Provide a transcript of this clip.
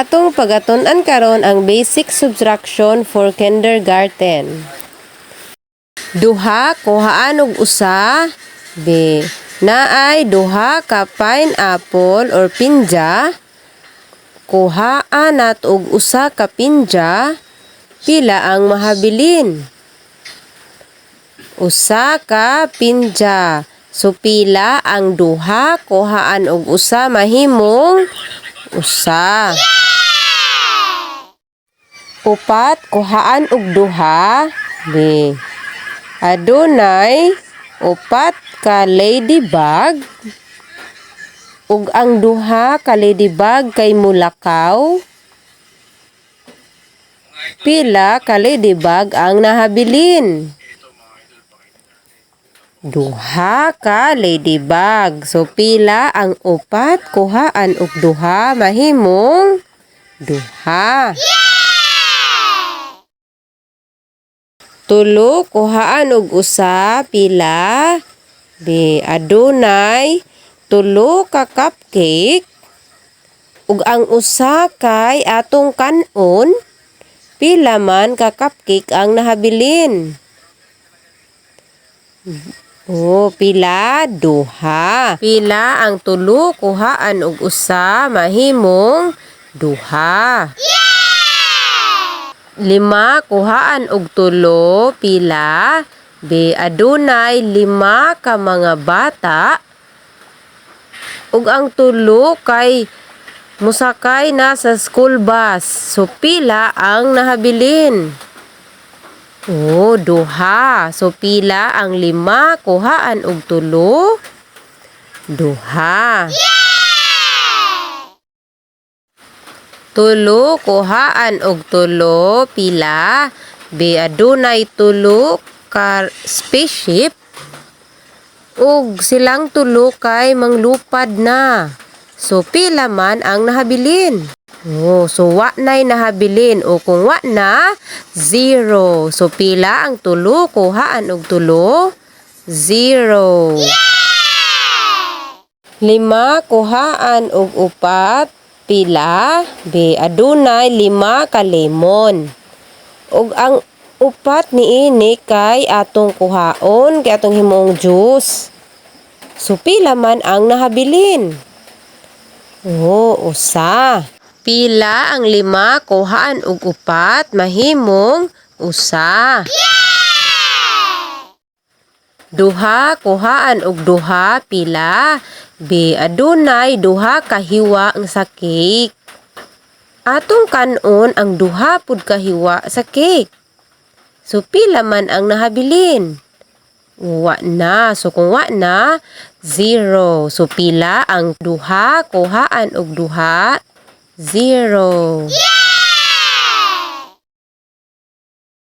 Atong pagatun-an karon ang basic subtraction for kindergarten. Duha kuhaan og usa. B. Naay duha ka pineapple or pinja. Kuhaan nat og usa ka pinja. Pila ang mahabilin? Usa ka pinja. So pila ang duha kuhaan og usa mahimong usa. Upat kuhaan og duha. B. Adunay upat ka ladybug. Ug ang duha ka ladybug kay mulakaw. Pila ka ladybug ang nahabilin? Duha ka ladybug. So pila ang upat kuhaan og duha mahimong duha. Tulo kuhaan og usa pila? B. Adunay tulo ka cupcake. Ug ang usa kay atong kanon. Pila man ka cupcake ang nahabilin? Pila? Duha. Pila ang tulo kuhaan og usa mahimong duha. Lima kuhaan og tulo pila? B. Adunay lima ka mga bata. Ug ang tulo kay musakay na sa school bus. So pila ang nahabilin? Duha. So pila ang lima kuhaan og tulo? Duha. Tulo kuhaan og tulo pila? B. Adunay tulo ka spaceship. Ug silang tulo kay manglupad na. So pila man ang nahabilin? So wa nay nahabilin. O kung wa na, 0. So pila ang tulo kuhaan og tulo? 0. Lima kuhaan og upat pila? B. Adunay lima ka lemon. Ug ang upat niini kay atong kuhaon kay atong himong juice. So pila man ang nahabilin? Usa. Pila ang lima kuhaan og upat mahimong usa. Duha kuhaan og duha pila? B. Adunay duha ka hiwa sa cake. Atong kanon ang duha pud ka hiwa sa cake. So pila man ang nahabilin? Wa na. So kung wa na, 0. So pila ang duha kuhaan og duha? 0.